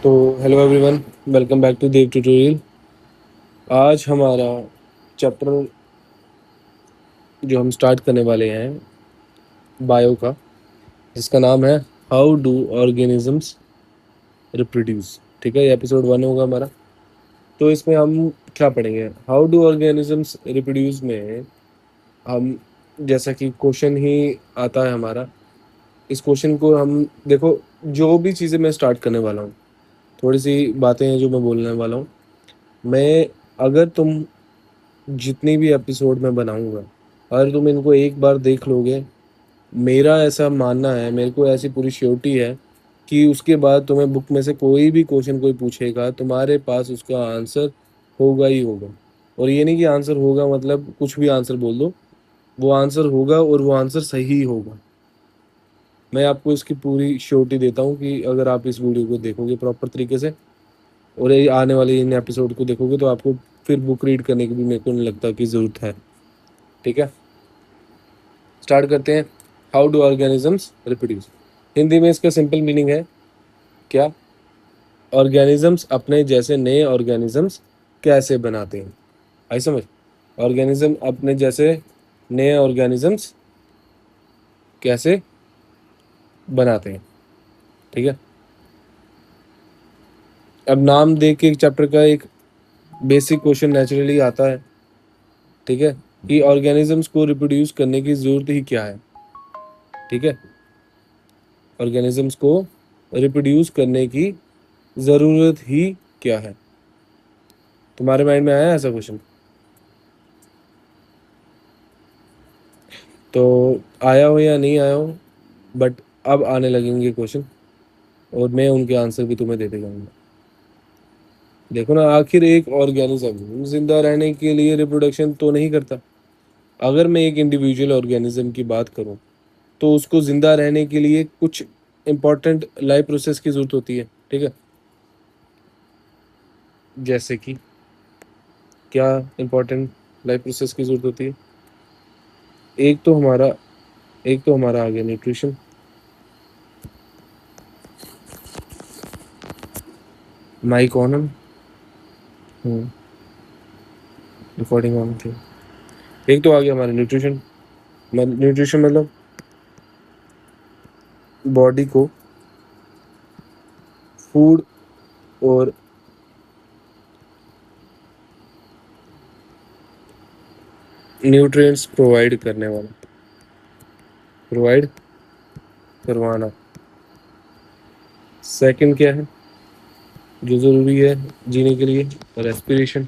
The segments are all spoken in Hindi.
तो hello everyone, welcome back to Dev tutorial. आज हमारा चैप्टर जो हम स्टार्ट करने वाले हैं बायो का, जिसका नाम है हाउ डू ऑर्गेनिजम्स रिप्रोड्यूस। ठीक है, ये एपिसोड 1 होगा हमारा। तो इसमें हम क्या पढ़ेंगे? हाउ डू ऑर्गेनिजम्स रिप्रोड्यूस में हम, जैसा कि क्वेश्चन ही आता है हमारा, इस क्वेश्चन को हम देखो। जो भी चीज़ें मैं स्टार्ट करने वाला हूँ, थोड़ी सी बातें हैं जो मैं बोलने वाला हूँ। मैं अगर तुम जितनी भी एपिसोड मैं बनाऊंगा, अगर तुम इनको एक बार देख लोगे, मेरा ऐसा मानना है, मेरे को ऐसी पूरी श्योरिटी है कि उसके बाद तुम्हें बुक में से कोई भी क्वेश्चन कोई पूछेगा, तुम्हारे पास उसका आंसर होगा ही होगा। और ये नहीं कि आंसर होगा मतलब कुछ भी आंसर बोल दो, वो आंसर होगा और वो आंसर सही होगा। मैं आपको इसकी पूरी श्योरिटी देता हूँ कि अगर आप इस वीडियो को देखोगे प्रॉपर तरीके से और ये आने वाले इन एपिसोड को देखोगे, तो आपको फिर बुक रीड करने की भी मेरे को नहीं लगता कि ज़रूरत है। ठीक है, स्टार्ट करते हैं। How do organisms reproduce. Hindi में इसका सिंपल मीनिंग है क्या? ऑर्गेनिजम्स अपने जैसे नए ऑर्गेनिजम्स कैसे बनाते हैं। आई समझ? ऑर्गेनिज्म अपने जैसे नए ऑर्गेनिजम्स कैसे बनाते हैं। ठीक है, अब नाम दे के चैप्टर का एक बेसिक क्वेश्चन नेचुरली आता है। ठीक है, कि ऑर्गेनिजम्स को रिप्रोड्यूस करने की जरूरत ही क्या है। ठीक है, ऑर्गेनिजम्स को रिप्रोड्यूस करने की ज़रूरत ही क्या है। तुम्हारे माइंड में आया ऐसा क्वेश्चन? तो आया हो या नहीं आया हो, बट अब आने लगेंगे क्वेश्चन और मैं उनके आंसर भी तुम्हें देते जाऊंगा। देखो ना, आखिर एक ऑर्गेनिज्म जिंदा रहने के लिए रिप्रोडक्शन तो नहीं करता। अगर मैं एक इंडिविजुअल ऑर्गेनिज्म की बात करूं, तो उसको जिंदा रहने के लिए कुछ इंपॉर्टेंट लाइफ प्रोसेस की जरूरत होती है। ठीक है, जैसे कि क्या इंपॉर्टेंट लाइफ प्रोसेस की जरूरत होती है? एक तो हमारा एक तो हमारा आ गया न्यूट्रिशन। माइक ऑन है, रिकॉर्डिंग ऑन थी। एक तो आ गया हमारा न्यूट्रिशन। न्यूट्रिशन मतलब बॉडी को फूड और न्यूट्रिएंट्स प्रोवाइड करवाना। सेकंड क्या है जो ज़रूरी है जीने के लिए? रेस्पिरेशन।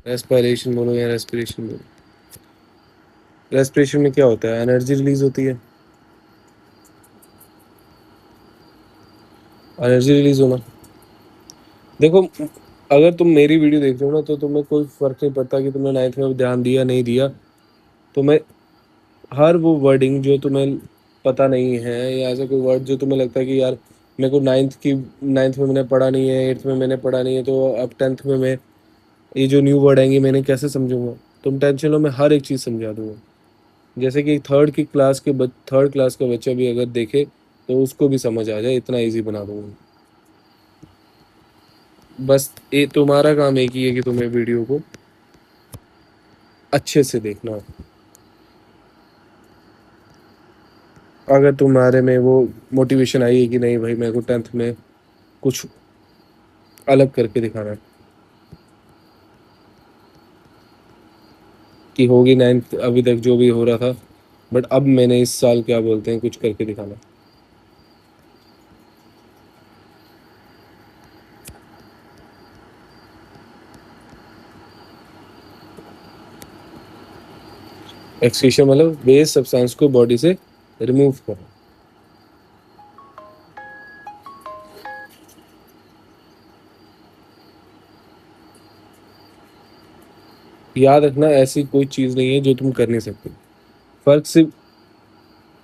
रेस्पिरेशन बोलो या रेस्पिरेशन बोलो। रेस्पिरेशन में क्या होता है? एनर्जी रिलीज होती है। एनर्जी रिलीज होना, देखो, अगर तुम मेरी वीडियो देख रहे हो ना, तो तुम्हें कोई फर्क नहीं पड़ता कि तुमने 9th में ध्यान दिया नहीं दिया। तुम्हें हर वो वर्डिंग जो तुम्हें पता नहीं है, या ऐसा कोई वर्ड जो तुम्हें लगता है कि यार मेरे को 9th में मैंने पढ़ा नहीं है, 8th में मैंने पढ़ा नहीं है, तो अब 10th में मैं ये जो न्यू वर्ड आएंगे मैंने कैसे समझूंगा? तुम टेंशन लो, मैं हर एक चीज़ समझा दूंगा। जैसे कि थर्ड क्लास का बच्चा भी अगर देखे तो उसको भी समझ आ जाए, इतना ईजी बना दूंगा। बस ये तुम्हारा काम एक ही है कि तुम्हें वीडियो को अच्छे से देखना हो। अगर तुम्हारे में वो मोटिवेशन आई है कि नहीं भाई, मेरे को 10th में कुछ अलग करके दिखाना है, कि होगी 9th अभी तक जो भी हो रहा था, बट अब मैंने इस साल क्या बोलते हैं कुछ करके दिखाना। एक्सक्रीशन मतलब वेस्ट सब्सटेंस को बॉडी से रिमूव करना। याद रखना, ऐसी कोई चीज़ नहीं है जो तुम कर नहीं सकते। फर्क सिर्फ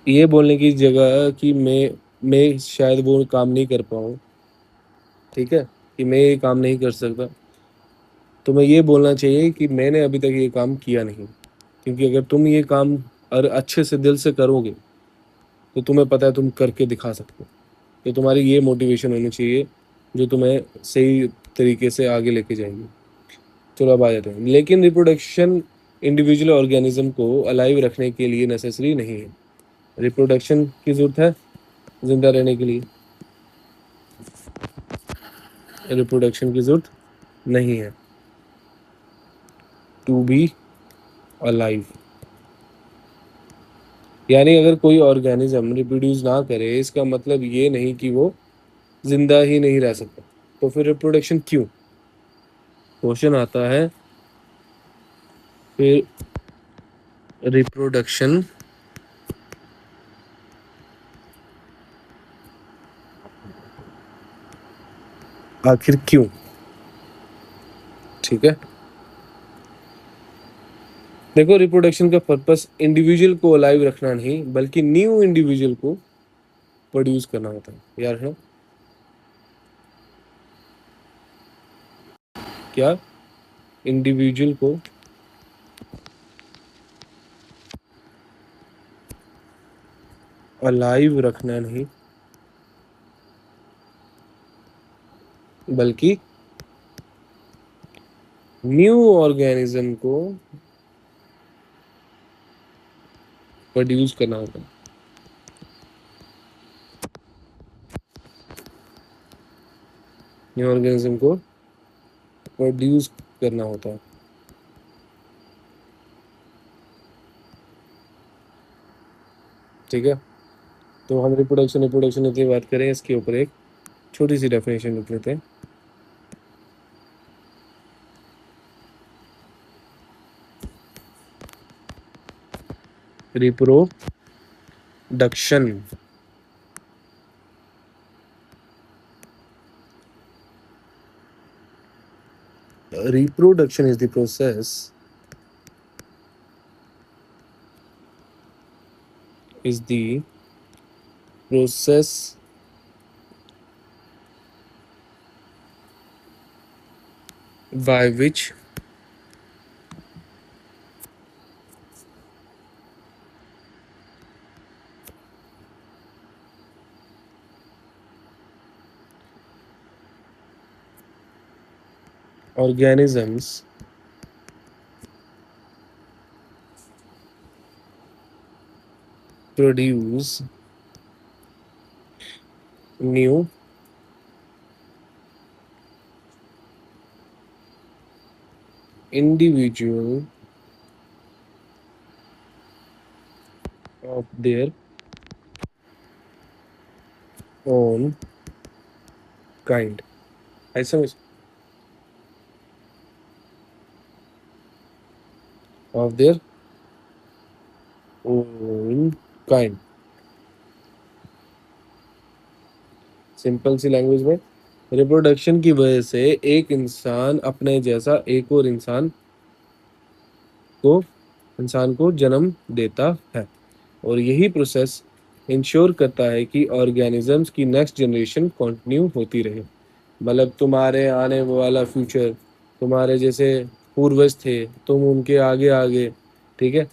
ये बोलने की जगह कि मैं शायद वो काम नहीं कर पाऊँ, ठीक है, कि मैं ये काम नहीं कर सकता, तुम्हें ये बोलना चाहिए कि मैंने अभी तक ये काम किया नहीं। क्योंकि अगर तुम ये काम और अच्छे से दिल से करोगे, तो तुम्हें पता है तुम करके दिखा सकते हो। तो तुम्हारी ये मोटिवेशन होनी चाहिए जो तुम्हें सही तरीके से आगे लेके जाएंगी। चलो अब आ जाते हैं। लेकिन रिप्रोडक्शन इंडिविजुअल ऑर्गेनिज्म को अलाइव रखने के लिए नेसेसरी नहीं है। रिप्रोडक्शन की जरूरत है जिंदा रहने के लिए, रिप्रोडक्शन की जरूरत नहीं है टू बी अलाइव। यानी अगर कोई ऑर्गेनिज्म रिप्रोड्यूस ना करे, इसका मतलब ये नहीं कि वो जिंदा ही नहीं रह सकता। तो फिर रिप्रोडक्शन क्यों? क्वेश्चन आता है फिर रिप्रोडक्शन आखिर क्यों? ठीक है, देखो रिप्रोडक्शन का पर्पस इंडिविजुअल को अलाइव रखना नहीं बल्कि न्यू इंडिविजुअल को प्रोड्यूस करना होता है। यार है क्या? इंडिविजुअल को अलाइव रखना नहीं बल्कि न्यू ऑर्गेनिज्म को प्रोड्यूस करना होता है। न्यू ऑर्गेनिज्म को प्रोड्यूस करना होता है। ठीक है, तो हम रिप्रोडक्शन की बात करें, इसके ऊपर एक छोटी सी डेफिनेशन लिख लेते हैं। Reproduction reproduction is the process by which organisms produce new individual of their own kind। ऐसा of their own kind। Simple C language में, रिप्रोडक्शन की वजह से एक इंसान अपने जैसा एक और को इंसान को जन्म देता है, और यही प्रोसेस इंश्योर करता है कि ऑर्गेनिजम्स की नेक्स्ट जनरेशन कंटिन्यू होती रहे। मतलब तुम्हारे आने वाला फ्यूचर, तुम्हारे जैसे पूर्वज थे, तुम उनके आगे आगे, ठीक है,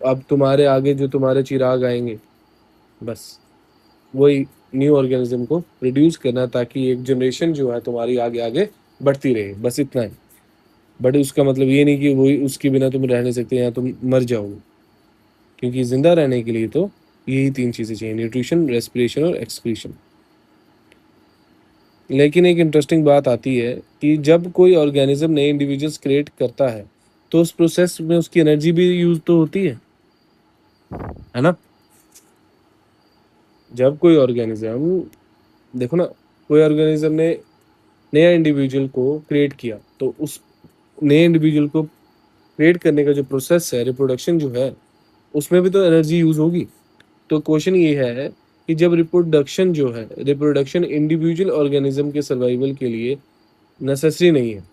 अब तुम्हारे आगे जो तुम्हारे चिराग आएंगे, बस वही न्यू ऑर्गेनिज्म को रिड्यूस करना, ताकि एक जनरेशन जो है तुम्हारी आगे आगे बढ़ती रहे, बस इतना ही। बट उसका मतलब ये नहीं कि वही उसके बिना तुम रह नहीं सकते या तुम मर जाओगे, क्योंकि जिंदा रहने के लिए तो यही तीन चीजें चाहिए: न्यूट्रिशन, रेस्पिरेशन और एक्सक्रीशन। लेकिन एक इंटरेस्टिंग बात आती है कि जब कोई ऑर्गेनिज्म नए इंडिविजुअल्स क्रिएट करता है, तो उस प्रोसेस में उसकी एनर्जी भी यूज तो होती है ना। जब कोई ऑर्गेनिज्म, देखो ना, कोई ऑर्गेनिज्म ने नया इंडिविजुअल को क्रिएट किया, तो उस नए इंडिविजुअल को क्रिएट करने का जो प्रोसेस है, रिप्रोडक्शन जो है, उसमें भी तो एनर्जी यूज होगी। तो क्वेश्चन ये है कि जब रिप्रोडक्शन इंडिविजुअल ऑर्गेनिज्म के सर्वाइवल के लिए नेसेसरी नहीं है,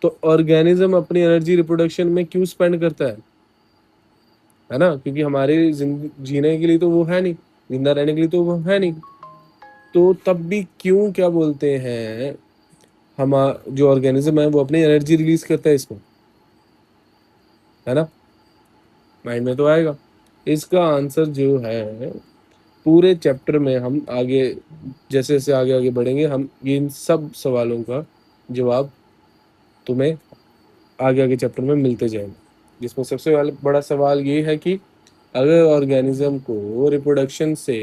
तो ऑर्गेनिज्म अपनी एनर्जी रिप्रोडक्शन में क्यों स्पेंड करता है ना? क्योंकि हमारे जीने के लिए तो वो है नहीं, जिंदा रहने के लिए तो वो है नहीं। तो तब भी क्यों, क्या बोलते हैं, हम जो ऑर्गेनिज्म है वो अपनी एनर्जी रिलीज करता है इसमें, है ना? माइंड में तो आएगा। इसका आंसर जो है पूरे चैप्टर में हम आगे जैसे जैसे आगे आगे बढ़ेंगे, हम इन सब सवालों का जवाब तुम्हें आगे आगे चैप्टर में मिलते जाएंगे। जिसमें सबसे बड़ा सवाल ये है कि अगर ऑर्गेनिज्म को रिप्रोडक्शन से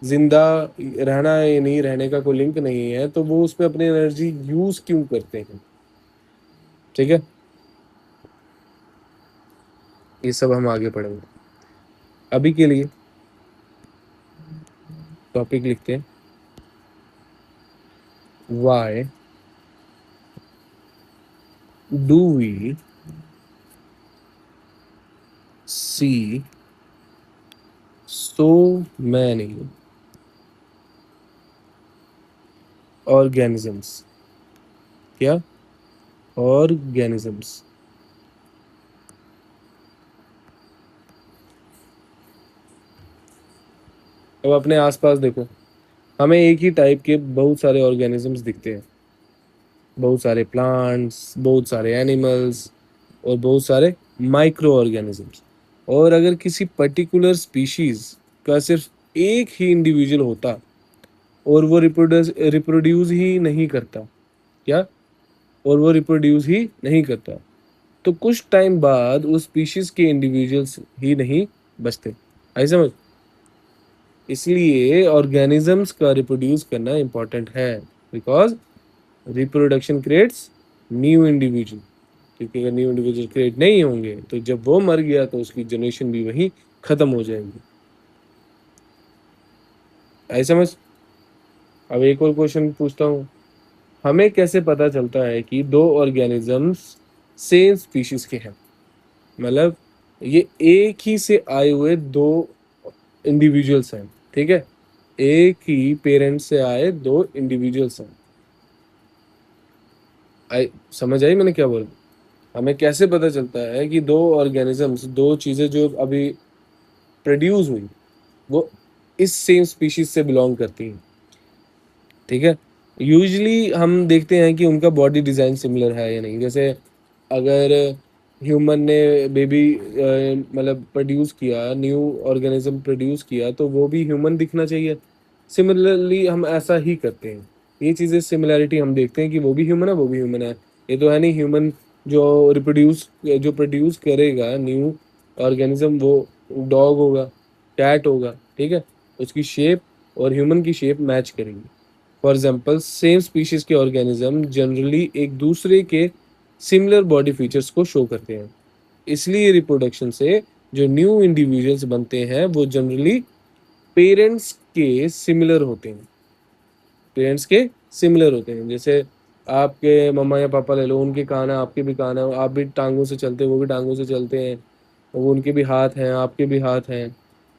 जिंदा रहना या नहीं रहने का कोई लिंक नहीं है, तो वो उसमें अपनी एनर्जी यूज क्यों करते हैं। ठीक है, ये सब हम आगे पढ़ेंगे। अभी के लिए टॉपिक लिखते हैं, why do we see so many organisms. क्या? ऑर्गेनिजम्स। अब अपने आसपास देखो, हमें एक ही टाइप के बहुत सारे ऑर्गेनिजम्स दिखते हैं। बहुत सारे प्लांट्स, बहुत सारे एनिमल्स और बहुत सारे माइक्रो ऑर्गेनिजम्स। और अगर किसी पर्टिकुलर स्पीशीज का सिर्फ एक ही इंडिविजुअल होता और वो रिप्रोड्यूस ही नहीं करता, क्या? और वो रिप्रोड्यूस ही नहीं करता, तो कुछ टाइम बाद उस स्पीशीज के इंडिविजुअल्स ही नहीं बचते। आई समझ? इसलिए ऑर्गेनिजम्स का रिप्रोड्यूस करना इंपॉर्टेंट है, because reproduction creates new individual. क्योंकि अगर न्यू इंडिविजुअल क्रिएट नहीं होंगे तो जब वो मर गया तो उसकी जनरेशन भी वहीं खत्म हो जाएगी। आई समझ? अब एक और क्वेश्चन पूछता हूँ, हमें कैसे पता चलता है कि दो ऑर्गेनिजम्स सेम स्पीशीज के हैं? मतलब ये एक ही से आए हुए दो इंडिविजुअल्स हैं, ठीक है, एक ही पेरेंट्स से आए दो इंडिविजुअल्स हैं। आई समझ आई मैंने क्या बोला? हमें कैसे पता चलता है कि दो ऑर्गेनिजम्स, दो चीजें जो अभी प्रोड्यूस हुई, वो इस सेम स्पीशीज से बिलोंग करती हैं? ठीक है, यूजुअली हम देखते हैं कि उनका बॉडी डिजाइन सिमिलर है या नहीं। जैसे अगर ह्यूमन ने बेबी मतलब प्रोड्यूस किया, न्यू ऑर्गेनिज्म प्रोड्यूस किया, तो वो भी ह्यूमन दिखना चाहिए। सिमिलरली हम ऐसा ही करते हैं, ये चीज़ें सिमिलैरिटी हम देखते हैं कि वो भी ह्यूमन है, वो भी ह्यूमन है। ये तो है नहीं ह्यूमन जो प्रोड्यूस करेगा न्यू ऑर्गेनिज्म, वो डॉग होगा, कैट होगा, ठीक है, उसकी शेप और ह्यूमन की शेप मैच करेंगी। फॉर एग्जाम्पल, सेम स्पीशीज के ऑर्गेनिज्म जनरली एक दूसरे के सिमिलर बॉडी फीचर्स को शो करते हैं। इसलिए रिप्रोडक्शन से जो न्यू इंडिविजुअल्स बनते हैं वो जनरली पेरेंट्स के सिमिलर होते हैं। पेरेंट्स के सिमिलर होते हैं। जैसे आपके मम्मा या पापा ले लो, उनके कान है, आपके भी कान है, आप भी टांगों से चलते हैं, वो भी टांगों से चलते हैं, वो उनके भी हाथ हैं, आपके भी हाथ हैं,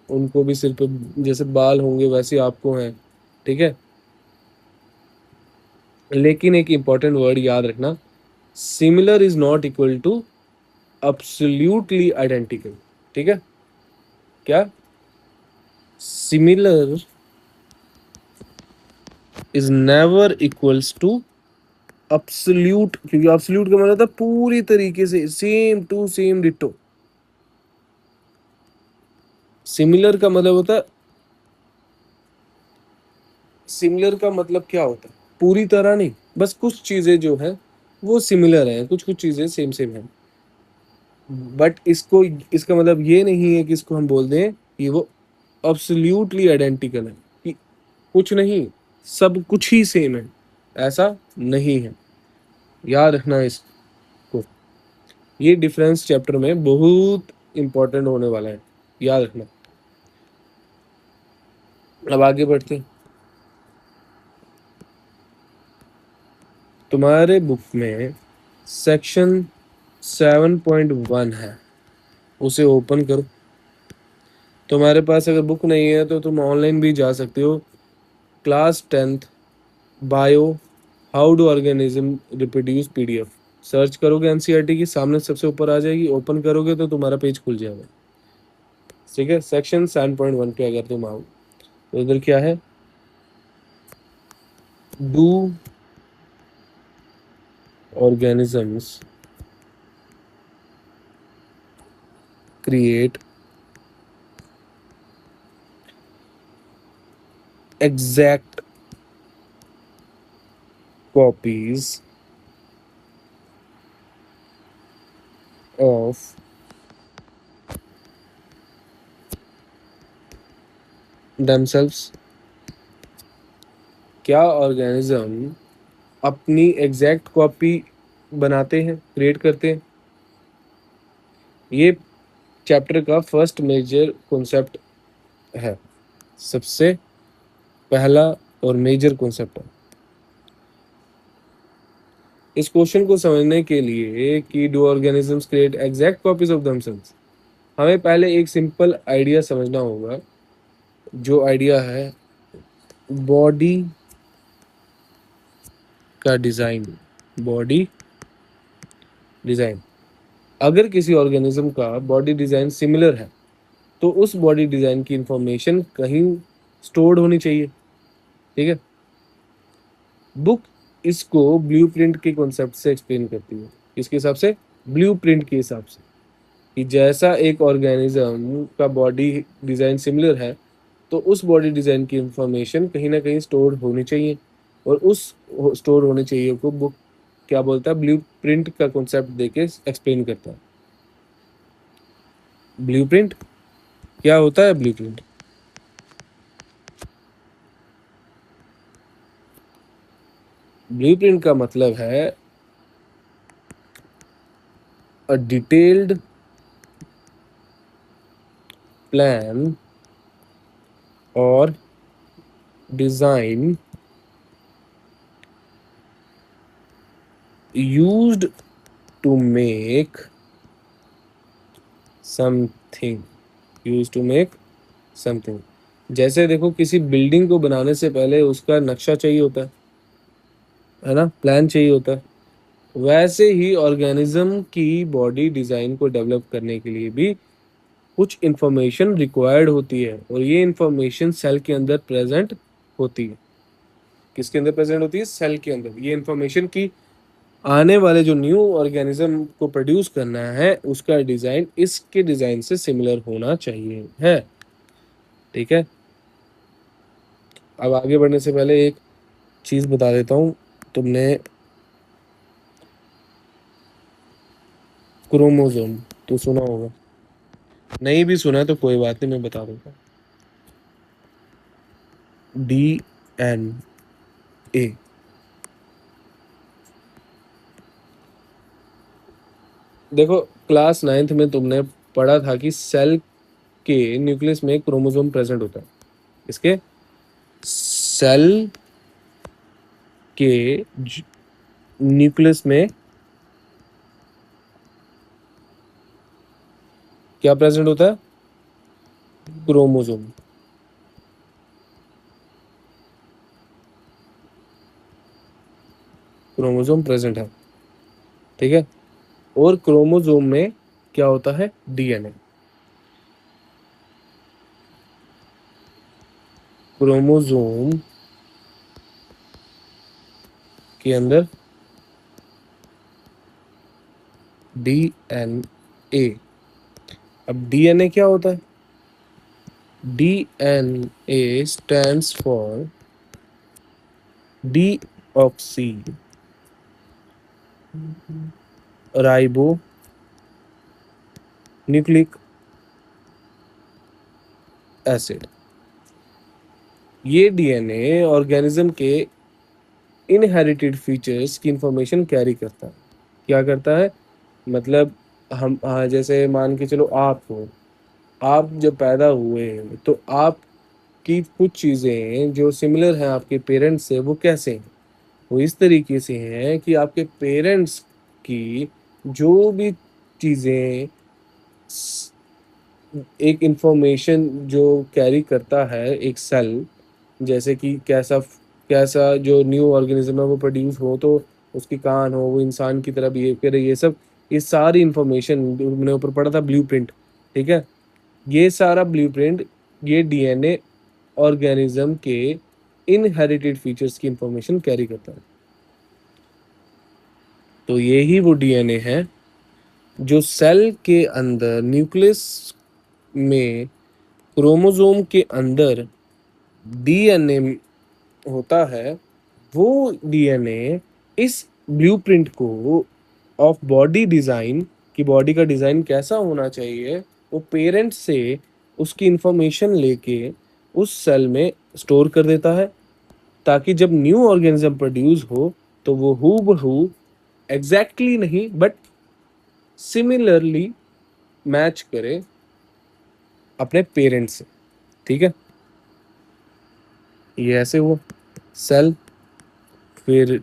उनको भी सिर पे जैसे बाल होंगे वैसे आपको हैं, ठीक है। लेकिन एक इंपॉर्टेंट वर्ड याद रखना, similar is not equal to absolutely identical. ठीक है, क्या? Similar is never equals to absolute, क्योंकि अब्सोल्यूट का मतलब होता है पूरी तरीके से सेम टू सेम डिट्टो। सिमिलर का मतलब होता है, सिमिलर का मतलब क्या होता है? पूरी तरह नहीं, बस कुछ चीजें जो है वो सिमिलर है, कुछ कुछ चीजें सेम सेम है। बट इसको, इसका मतलब ये नहीं है कि इसको हम बोल दें कि वो अब्सोल्युटली आइडेंटिकल है, कि कुछ नहीं, सब कुछ ही सेम है, ऐसा नहीं है। याद रखना इसको, ये डिफरेंस चैप्टर में बहुत इंपॉर्टेंट होने वाला है, याद रखना। अब आगे बढ़ते हैं। तुम्हारे बुक में सेक्शन 7.1 है, उसे ओपन करो। तुम्हारे पास अगर बुक नहीं है तो तुम ऑनलाइन भी जा सकते हो। Class 10th bio how do organism reproduce PDF search करोगे, एनसीईआरटी की सामने सबसे ऊपर आ जाएगी, ओपन करोगे तो तुम्हारा पेज खुल जाएगा। ठीक है, सेक्शन 7.1 पे अगर तुम आओ तो इधर क्या है, do organisms create exact copies of themselves? क्या ऑर्गेनिज्म अपनी एग्जैक्ट कॉपी बनाते हैं, क्रिएट करते हैं? ये चैप्टर का फर्स्ट मेजर कॉन्सेप्ट है, सबसे पहला और मेजर कॉन्सेप्ट है। इस क्वेश्चन को समझने के लिए कि do organisms create exact copies of themselves, हमें पहले एक सिंपल आइडिया समझना होगा, जो आइडिया है बॉडी का डिजाइन। बॉडी डिजाइन, अगर किसी ऑर्गेनिज्म का बॉडी डिजाइन सिमिलर है तो उस बॉडी डिजाइन की इंफॉर्मेशन कहीं स्टोर्ड होनी चाहिए। ठीक है, बुक इसको ब्लूप्रिंट के कॉन्सेप्ट से एक्सप्लेन करती है। इसके हिसाब से, ब्लूप्रिंट के हिसाब से, कि जैसा एक ऑर्गेनिज्म का बॉडी डिजाइन सिमिलर है तो उस बॉडी डिजाइन की इंफॉर्मेशन कहीं ना कहीं स्टोर होनी चाहिए, और उस स्टोर होनी चाहिए को बुक क्या बोलता है, ब्लूप्रिंट का कॉन्सेप्ट देके एक्सप्लेन करता है। ब्लूप्रिंट क्या होता है? ब्लूप्रिंट ब्लूप्रिंट का मतलब है अ डिटेल्ड प्लान और design used to make something, used to make something। जैसे देखो, किसी बिल्डिंग को बनाने से पहले उसका नक्शा चाहिए होता है ना, प्लान चाहिए होता है। वैसे ही ऑर्गेनिज्म की बॉडी डिजाइन को डेवलप करने के लिए भी कुछ इंफॉर्मेशन रिक्वायर्ड होती है, और ये इंफॉर्मेशन सेल के अंदर प्रेजेंट होती है। किसके अंदर प्रेजेंट होती है? सेल के अंदर। ये इंफॉर्मेशन की आने वाले जो न्यू ऑर्गेनिज्म को प्रोड्यूस करना है उसका डिजाइन इसके डिजाइन से सिमिलर होना चाहिए है। ठीक है, अब आगे बढ़ने से पहले एक चीज बता देता हूँ। तुमने क्रोमोसोम तो सुना होगा, नहीं भी सुना है तो कोई बात नहीं, मैं बता दूंगा। DNA, देखो क्लास 9th में तुमने पढ़ा था कि सेल के न्यूक्लियस में क्रोमोसोम प्रेजेंट होता है। इसके सेल के न्यूक्लियस में क्या प्रेजेंट होता है? क्रोमोसोम। क्रोमोसोम प्रेजेंट है, ठीक है। और क्रोमोसोम में क्या होता है? डीएनए। क्रोमोसोम के अंदर डीएनए। अब डीएनए क्या होता है? DNA stands for deoxy ribo nucleic acid. ये डीएनए ऑर्गेनिज्म के इनहेरिटेड फीचर्स की इंफॉर्मेशन कैरी करता है। क्या करता है? मतलब हम, हाँ, जैसे मान के चलो आप हो, आप जब पैदा हुए तो आपकी कुछ चीज़ें जो सिमिलर हैं आपके पेरेंट्स से, वो कैसे हैं? वो इस तरीके से हैं कि आपके पेरेंट्स की जो भी चीज़ें, एक इंफॉर्मेशन जो कैरी करता है एक सेल, जैसे कि कैसा कैसा जो न्यू ऑर्गेनिज्म है वो प्रोड्यूस हो, तो उसकी कान हो, वो इंसान की तरह बिहेव करे, ये सारी इंफॉर्मेशन मैंने ऊपर पढ़ा था, ब्लूप्रिंट। ठीक है, ये सारा ब्लूप्रिंट, ये डीएनए ऑर्गेनिज्म के इनहेरिटेड फीचर्स की इंफॉर्मेशन कैरी करता है। तो यही वो डीएनए है जो सेल के अंदर न्यूक्लियस में क्रोमोसोम के अंदर डीएनए होता है, वो डीएनए इस ब्लूप्रिंट को ऑफ बॉडी डिजाइन, कि बॉडी का डिजाइन कैसा होना चाहिए, वो पेरेंट्स से उसकी इंफॉर्मेशन लेके उस सेल में स्टोर कर देता है, ताकि जब न्यू ऑर्गेनिज्म प्रोड्यूस हो तो वो हूबहू एग्जैक्टली नहीं बट सिमिलरली मैच करे अपने पेरेंट्स से। ठीक है, ये ऐसे हुआ सेल, फिर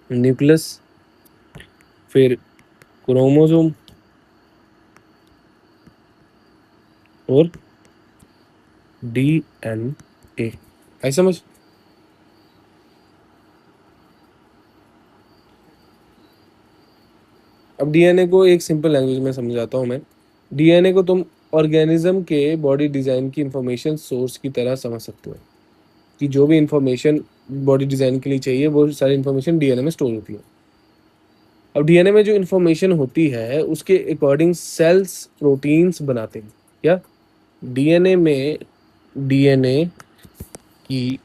न्यूक्लियस, फिर क्रोमोसोम और डीएनए। ऐसा समझ। अब डीएनए को एक सिंपल लैंग्वेज में समझाता हूँ मैं। डीएनए को तुम ऑर्गेनिज्म के बॉडी डिजाइन की इंफॉर्मेशन सोर्स की तरह समझ सकते हो, कि जो भी इंफॉर्मेशन बॉडी डिजाइन के लिए चाहिए वो सारी इंफॉर्मेशन डीएनए में स्टोर होती है। अब डीएनए में जो इंफॉर्मेशन होती है उसके अकॉर्डिंग सेल्स प्रोटीन्स बनाते हैं। क्या डीएनए में, डीएनए की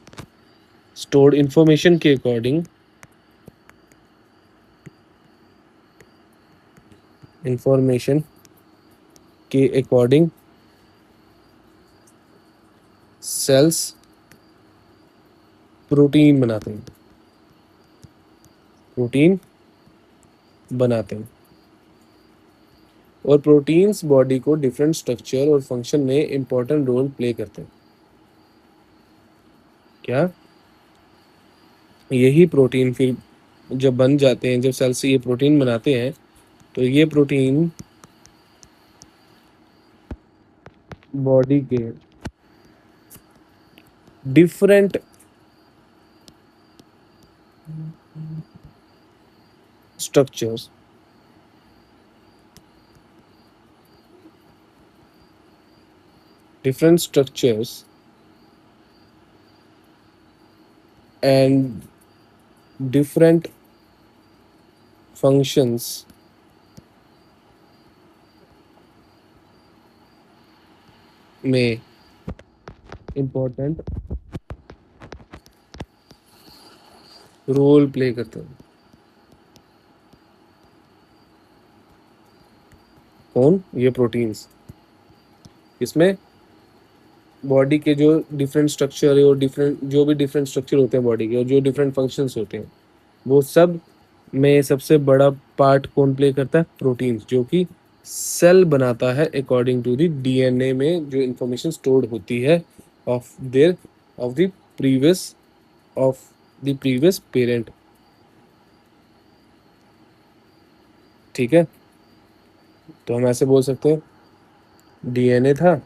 स्टोर्ड इंफॉर्मेशन के अकॉर्डिंग, इंफॉर्मेशन के अकॉर्डिंग सेल्स प्रोटीन बनाते हैं, प्रोटीन बनाते हैं। और प्रोटीन्स बॉडी को डिफरेंट स्ट्रक्चर और फंक्शन में इंपॉर्टेंट रोल प्ले करते हैं। क्या यही प्रोटीन फिर जब बन जाते हैं, जब सेल से ये प्रोटीन बनाते हैं, तो ये प्रोटीन बॉडी के different structures, different structures and different functions में important रोल प्ले करते हैं। कौन? ये प्रोटीन्स। इसमें बॉडी के जो डिफरेंट स्ट्रक्चर है और डिफरेंट जो भी डिफरेंट स्ट्रक्चर होते हैं बॉडी के और जो डिफरेंट फंक्शंस होते हैं, वो सब में सबसे बड़ा पार्ट कौन प्ले करता है? प्रोटीन्स, जो कि सेल बनाता है अकॉर्डिंग टू द डीएनए में जो इंफॉर्मेशन स्टोर्ड होती है of their of the previous of the previous parent. ठीक है, तो हम ऐसे बोल सकते हैं डीएनए था,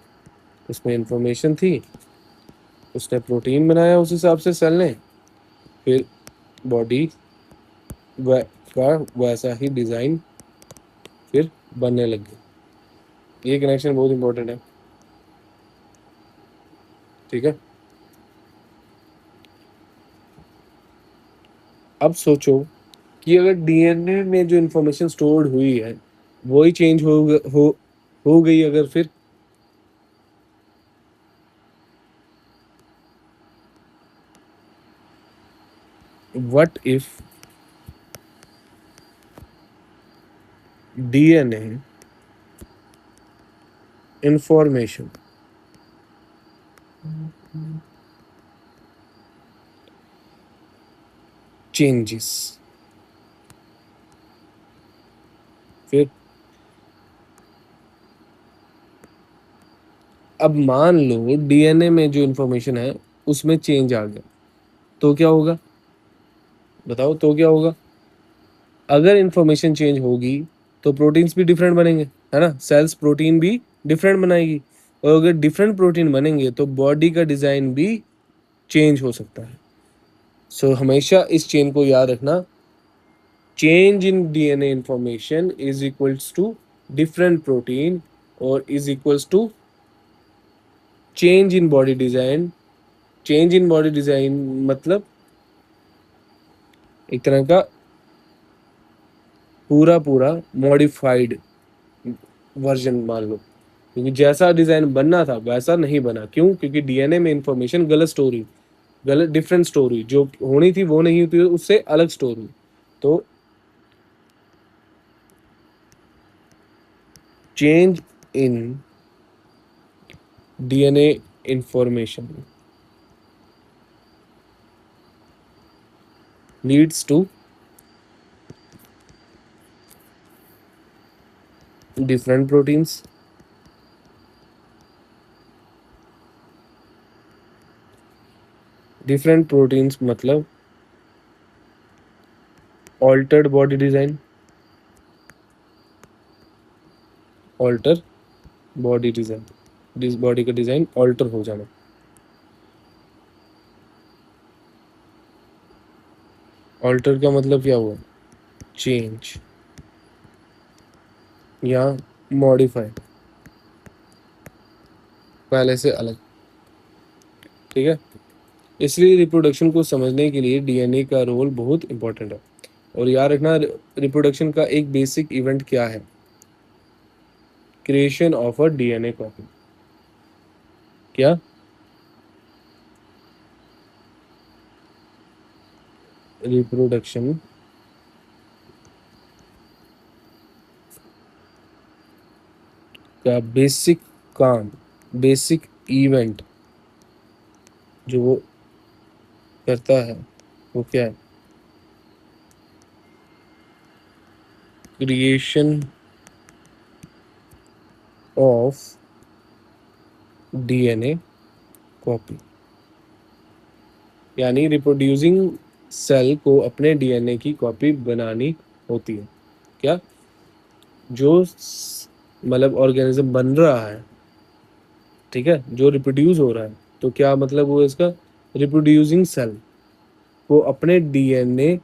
उसमें इंफॉर्मेशन थी, उसने प्रोटीन बनाया उस हिसाब से सेल ने, फिर बॉडी का वैसा ही डिज़ाइन फिर बनने लग गया। ये कनेक्शन बहुत इंपॉर्टेंट है। ठीक है, अब सोचो कि अगर डीएनए में जो इंफॉर्मेशन स्टोर्ड हुई है वो ही चेंज हो गई, अगर फिर what if DNA information changes, फिर अब मान लो डीएनए में जो इंफॉर्मेशन है उसमें चेंज आ गया, तो क्या होगा? बताओ, तो क्या होगा? अगर इंफॉर्मेशन चेंज होगी तो प्रोटीन्स भी डिफरेंट बनेंगे, है ना? सेल्स प्रोटीन भी डिफरेंट बनाएगी, और अगर डिफरेंट प्रोटीन बनेंगे तो बॉडी का डिजाइन भी चेंज हो सकता है। सो हमेशा इस चेन को याद रखना, change in DNA information is equals to different protein और is equals to change in body design. Change in body design मतलब एक तरह का पूरा पूरा मॉडिफाइड वर्जन मान लो, क्योंकि जैसा डिजाइन बनना था वैसा नहीं बना। क्यों? क्योंकि डीएनए में इंफॉर्मेशन गलत स्टोर हुई, गलत डिफरेंट स्टोरी, जो होनी थी वो नहीं हुई, उससे अलग स्टोर हुई। तो change in DNA information leads to different proteins. Different proteins मतलब altered body design, alter body design, जिस बॉडी का डिजाइन ऑल्टर हो जाना। ऑल्टर का मतलब क्या हुआ? चेंज या मॉडिफाई, पहले से अलग। ठीक है, इसलिए रिप्रोडक्शन को समझने के लिए डीएनए का रोल बहुत इंपॉर्टेंट है। और याद रखना, रिप्रोडक्शन का एक बेसिक इवेंट क्या है? Creation of a DNA copy. क्या? रिप्रोडक्शन का बेसिक काम, बेसिक इवेंट जो वो करता है वो क्या है? क्रिएशन ऑफ डीएनए कॉपी, यानी रिप्रोड्यूसिंग सेल को अपने डीएनए की कॉपी बनानी होती है। क्या? जो मतलब ऑर्गेनिज्म बन रहा है, ठीक है, जो रिप्रोड्यूस हो रहा है, तो क्या मतलब वो इसका? रिप्रोड्यूसिंग सेल को अपने डीएनए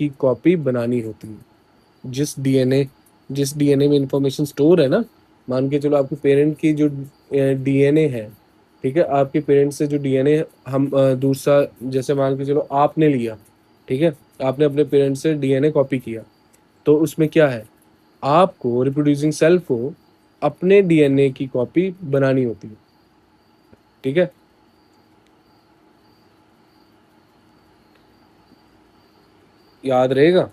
की कॉपी बनानी होती है। जिस डीएनए में इंफॉर्मेशन स्टोर है ना, मान के चलो आपके पेरेंट की जो डीएनए है, ठीक है, आपके पेरेंट से जो डीएनए हम दूसरा, जैसे मान के चलो आपने लिया, ठीक है, आपने अपने पेरेंट से डीएनए कॉपी किया, तो उसमें क्या है? आपको रिप्रोड्यूसिंग सेल को अपने डीएनए की कॉपी बनानी होती है। ठीक है, याद रहेगा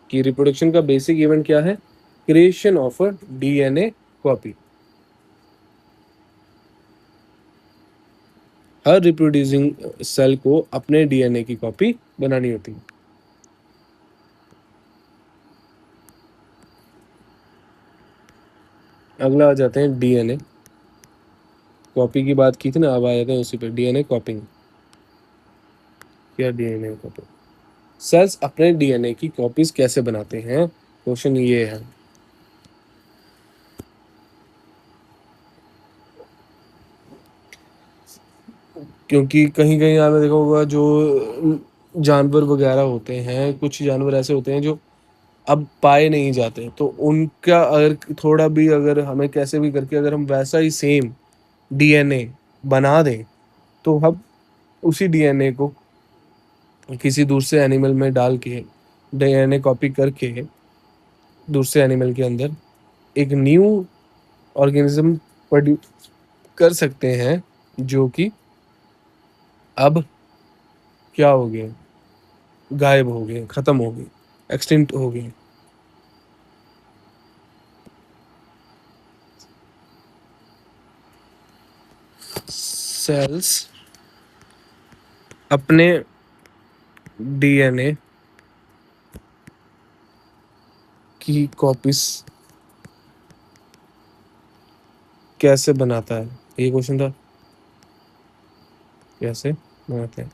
कि रिप्रोडक्शन का बेसिक इवेंट क्या है? Creation of a DNA copy. हर रिप्रोड्यूसिंग सेल को अपने डीएनए की कॉपी बनानी होती है। अगला आ जाते हैं डीएनए कॉपी की बात की थी ना, अब आ जाते हैं उसी पे, डीएनए कॉपिंग। क्या डीएनए कॉपी? सेल्स अपने डीएनए की कॉपीज कैसे बनाते हैं? क्वेश्चन ये है। क्योंकि कहीं कहीं आपने देखा होगा, जो जानवर वगैरह होते हैं, कुछ जानवर ऐसे होते हैं जो अब पाए नहीं जाते, तो उनका अगर थोड़ा भी, अगर हमें कैसे भी करके अगर हम वैसा ही सेम डीएनए बना दें, तो हम उसी डीएनए को किसी दूसरे एनिमल में डाल के डीएनए कॉपी करके दूसरे एनिमल के अंदर एक न्यू ऑर्गेनिज्म प्रोड्यूस कर सकते हैं, जो कि अब क्या हो गए? गायब हो गए, खत्म हो गए, एक्सटिंक्ट हो गए। सेल्स अपने डीएनए की कॉपीज कैसे बनाता है? ये क्वेश्चन था, कैसे बनाते हैं?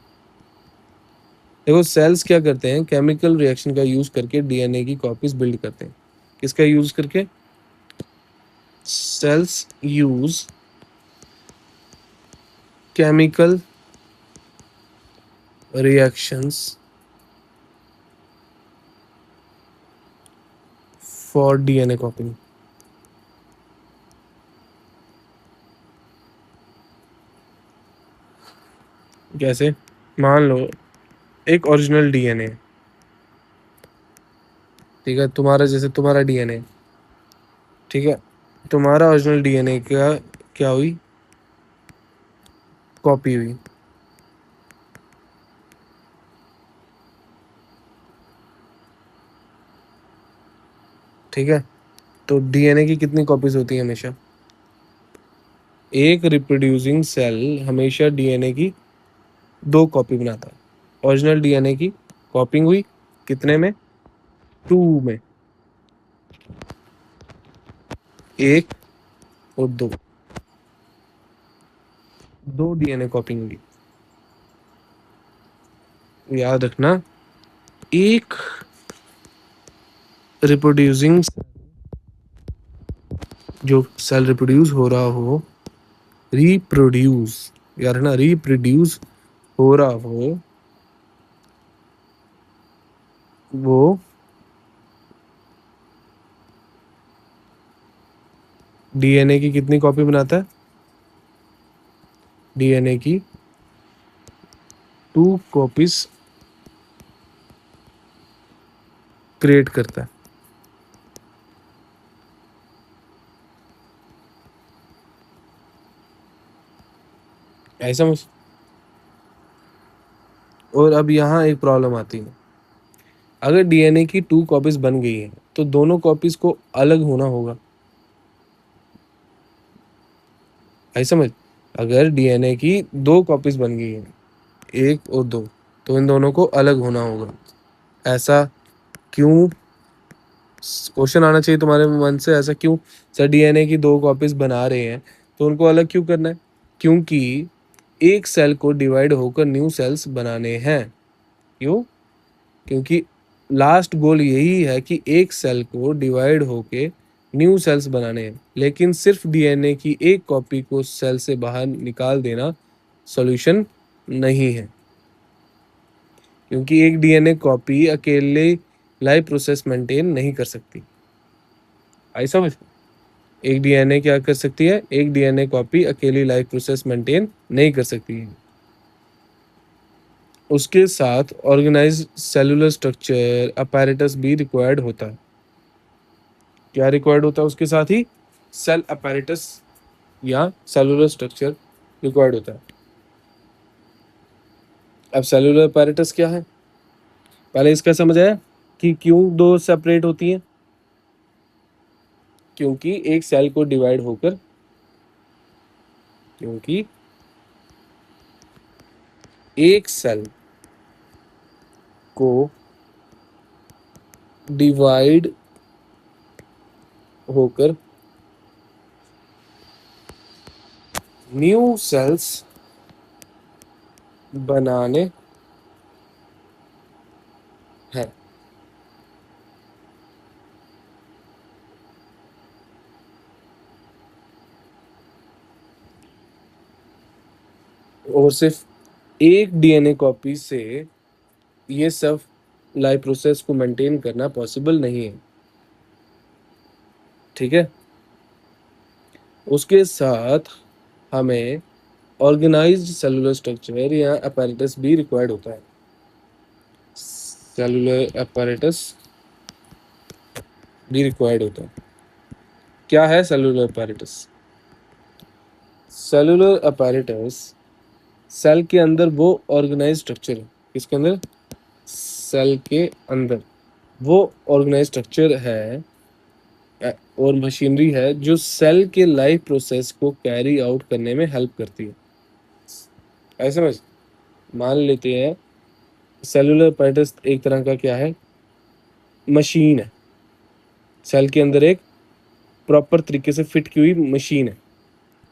देखो, सेल्स क्या करते हैं? केमिकल रिएक्शन का यूज करके डीएनए की कॉपीज बिल्ड करते हैं। किसका यूज करके? Cells use chemical reactions for DNA copying. कैसे? मान लो एक ओरिजिनल डीएनए, ठीक है, तुम्हारा, जैसे तुम्हारा डीएनए, ठीक है, तुम्हारा ओरिजिनल डीएनए का क्या हुई, कॉपी हुई। ठीक है, तो डीएनए की कितनी कॉपीज होती है हमेशा, एक रिप्रोड्यूसिंग सेल हमेशा डीएनए की 2 कॉपी बनाता है। ओरिजिनल डीएनए की कॉपिंग हुई कितने में, 2 में, 1 और 2, 2 डीएनए कॉपिंग हुई। याद रखना, एक रिप्रोड्यूसिंग जो सेल रिप्रोड्यूस हो रहा हो, रिप्रोड्यूस, यार है ना, रिप्रोड्यूस हो रहा हो, वो डीएनए की कितनी कॉपी बनाता है, डीएनए की 2 कॉपीज क्रिएट करता है। ऐसा समझ। और अब यहाँ एक प्रॉब्लम आती है, अगर डीएनए की 2 कॉपीज बन गई है तो दोनों कॉपीज को अलग होना होगा। ऐसा समझ, अगर डीएनए की 2 कॉपीज बन गई है, 1 और 2, तो इन दोनों को अलग होना होगा। ऐसा क्यों, क्वेश्चन आना चाहिए तुम्हारे मन से, ऐसा क्यों सर, डीएनए की 2 कॉपीज बना रहे हैं तो उनको अलग क्यों करना है, क्योंकि एक सेल को डिवाइड होकर न्यू सेल्स बनाने हैं। क्यों, क्योंकि लास्ट गोल यही है कि एक सेल को डिवाइड होके न्यू सेल्स बनाने हैं, लेकिन सिर्फ डीएनए की 1 कॉपी को सेल से बाहर निकाल देना सॉल्यूशन नहीं है, क्योंकि एक डीएनए कॉपी अकेले लाइफ प्रोसेस मेंटेन नहीं कर सकती। आई समझ, एक डीएनए क्या कर सकती है, एक डीएनए कॉपी अकेली लाइफ प्रोसेस मेंटेन नहीं कर सकती है। उसके साथ ऑर्गेनाइज सेलुलर स्ट्रक्चर अपैरेटस भी रिक्वायर्ड होता है। क्या रिक्वायर्ड होता है उसके साथ ही, सेल अपैरेटस या सेलुलर स्ट्रक्चर रिक्वायर्ड होता है। अब सेलुलर अपैरेटस क्या है, पहले इसका समझ आया कि क्यों 2 सेपरेट होती हैं, क्योंकि एक सेल को डिवाइड होकर, क्योंकि एक सेल को डिवाइड होकर न्यू सेल्स बनाने हैं। और सिर्फ एक डीएनए कॉपी से ये सब लाइफ प्रोसेस को मेंटेन करना पॉसिबल नहीं है। ठीक है, उसके साथ हमें ऑर्गेनाइज्ड सेलुलर स्ट्रक्चर या अपैरेटस भी रिक्वायर्ड होता है। सेलुलर अपैरेटस भी रिक्वायर्ड होता है। क्या है cellular apparatus, cellular apparatus cell के अंदर वो ऑर्गेनाइज स्ट्रक्चर है, किसके अंदर, सेल के अंदर वो ऑर्गेनाइज स्ट्रक्चर है और मशीनरी है जो सेल के लाइफ प्रोसेस को कैरी आउट करने में हेल्प करती है। ऐसे समझ, मान लेते हैं सेलुलर अपैरेटस एक तरह का क्या है, मशीन है, सेल के अंदर एक प्रॉपर तरीके से फिट की हुई मशीन है।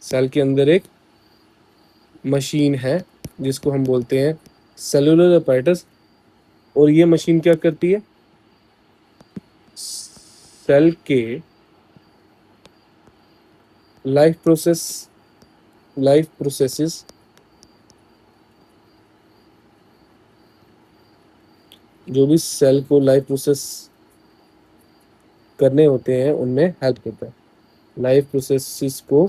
सेल के अंदर एक मशीन है जिसको हम बोलते हैं सेलुलर अपैरेटस, और ये मशीन क्या करती है, सेल के लाइफ प्रोसेसेस जो भी सेल को लाइफ प्रोसेस करने होते हैं उनमें हेल्प करता है, लाइफ प्रोसेसेस को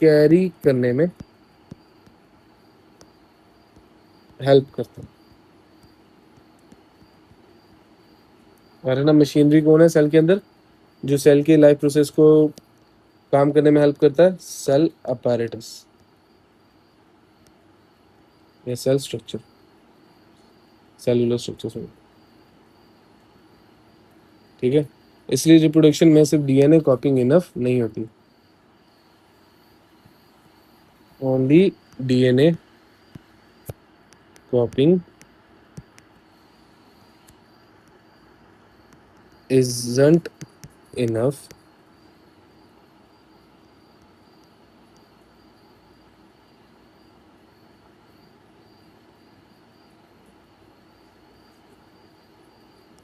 कैरी करने में हेल्प करता है। और है ना, मशीनरी कौन है सेल के अंदर, जो सेल की लाइफ प्रोसेस को काम करने में हेल्प करता है, सेल अपैरेटस या सेल स्ट्रक्चर, सेलुलर स्ट्रक्चर। ठीक है, इसलिए रिप्रोडक्शन में सिर्फ डीएनए कॉपिंग इनफ नहीं होती, only DNA कॉपिंग isn't enough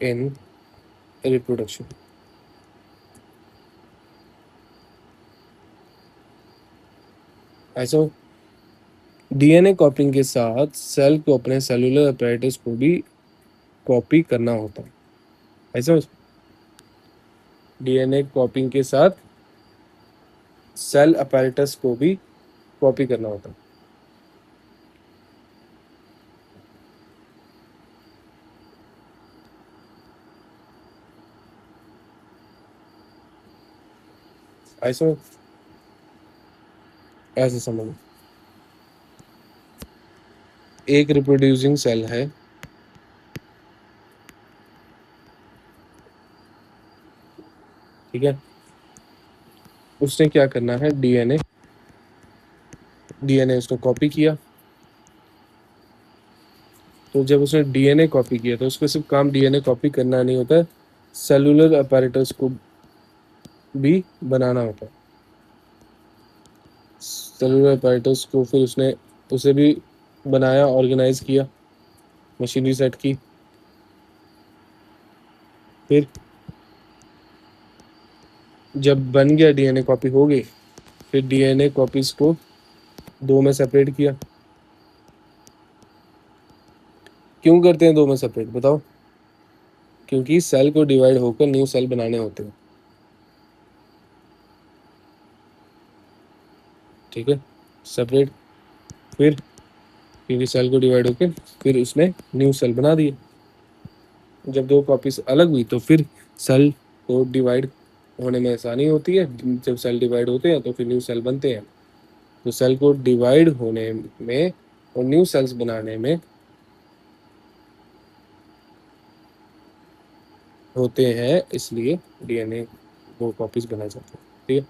in reproduction। ऐसा डीएनए कॉपिंग के साथ सेल को अपने सेलुलर अपैरेटस को भी कॉपी करना होता है। ऐसा डीएनए कॉपिंग के साथ सेल अपैरेटस को भी कॉपी करना होता है। ऐसा ऐसे समझ, एक रिप्रोड्यूसिंग सेल है, ठीक है, उसने क्या करना है, डीएनए उसने कॉपी किया। तो जब उसने डीएनए कॉपी किया तो उसको सिर्फ काम डीएनए कॉपी करना नहीं होता है, सेलुलर अपैरेटस को भी बनाना होता है। सेलुलर अपैरेटस को फिर उसने उसे भी बनाया, ऑर्गेनाइज किया, मशीनरी सेट की। फिर जब बन गया, डीएनए कॉपी हो गई, फिर डीएनए कॉपीज को दो में सेपरेट किया। क्यों करते हैं दो में सेपरेट, बताओ? क्योंकि सेल को डिवाइड होकर न्यू सेल बनाने होते हैं। ठीक है, सेपरेट। फिर क्योंकि सेल को डिवाइड होकर फिर उसने न्यू सेल बना दिए। जब दो कॉपीज अलग हुई तो फिर सेल को डिवाइड होने में आसानी होती है। जब सेल डिवाइड होते हैं तो फिर न्यू सेल बनते हैं। तो सेल को डिवाइड होने में और न्यू सेल्स बनाने में होते हैं, इसलिए डीएनए वो कॉपीज बनाए जाते हैं। ठीक है,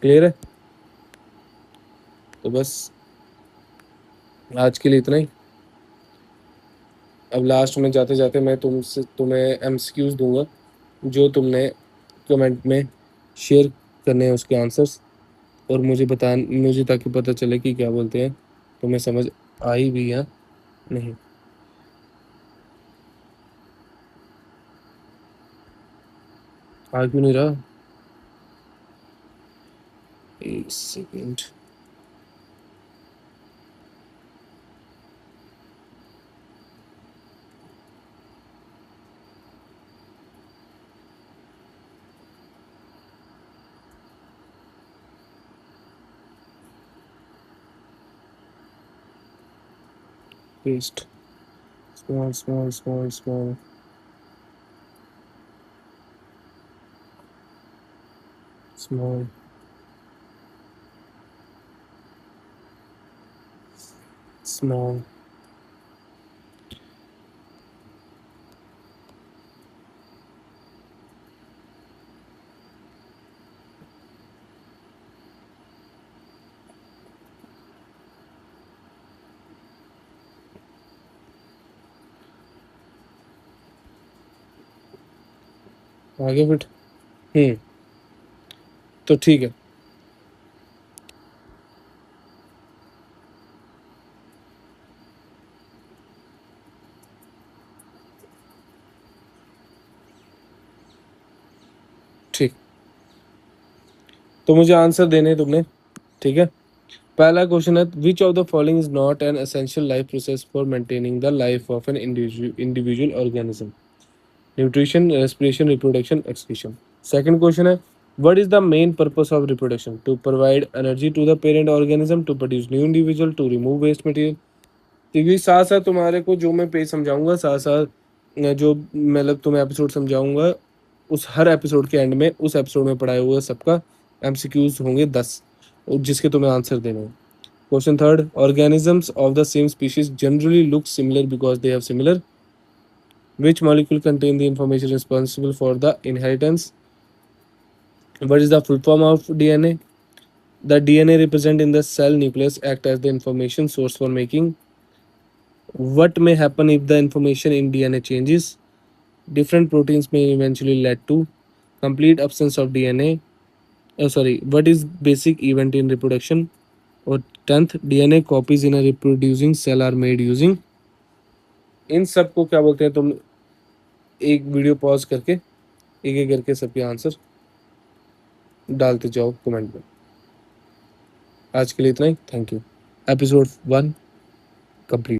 क्लियर है? तो बस आज के लिए इतना ही। अब लास्ट में जाते जाते मैं तुम्हें एमसीक्यूज दूंगा, जो तुमने कमेंट में शेयर करने हैं उसके आंसर्स, और मुझे ताकि पता चले कि क्या बोलते हैं, तुम्हें समझ आई भी या नहीं। आ क्यों नहीं रहा? एक second. Paste, small small small small small small. आगे फिट। तो ठीक है, ठीक। तो मुझे आंसर देने हैं तुमने, ठीक है। पहला क्वेश्चन है, which of the following is not an essential life process for maintaining the life of an individual organism? Nutrition, respiration, reproduction, excretion. Second question है, what is the main purpose of reproduction? To provide energy to the parent organism, to produce new individual, to remove waste material। तो ये साथ साथ तुम्हारे को जो मैं पेज समझाऊंगा, साथ साथ जो मतलब तुम्हें एपिसोड समझाऊंगा, उस हर एपिसोड के एंड में उस एपिसोड में पढ़ाए हुए सबका एमसीक्यूज होंगे 10, और जिसके तुम्हें आंसर देने हैं। Question third, organisms of the same species generally look similar because they have similar which molecule contain the information responsible for the inheritance? What is the full form of DNA? The DNA represent in the cell nucleus act as the information source for making. What may happen if the information in DNA changes? Different proteins may eventually lead to complete absence of DNA. Oh, sorry. What is basic event in reproduction? और 10th, DNA copies in a reproducing cell are made using. इन सब को क्या बोलते हैं तुम एक वीडियो पॉज करके एक एक करके सबके आंसर डालते जाओ कमेंट में। आज के लिए इतना ही, थैंक यू। Episode 1 complete.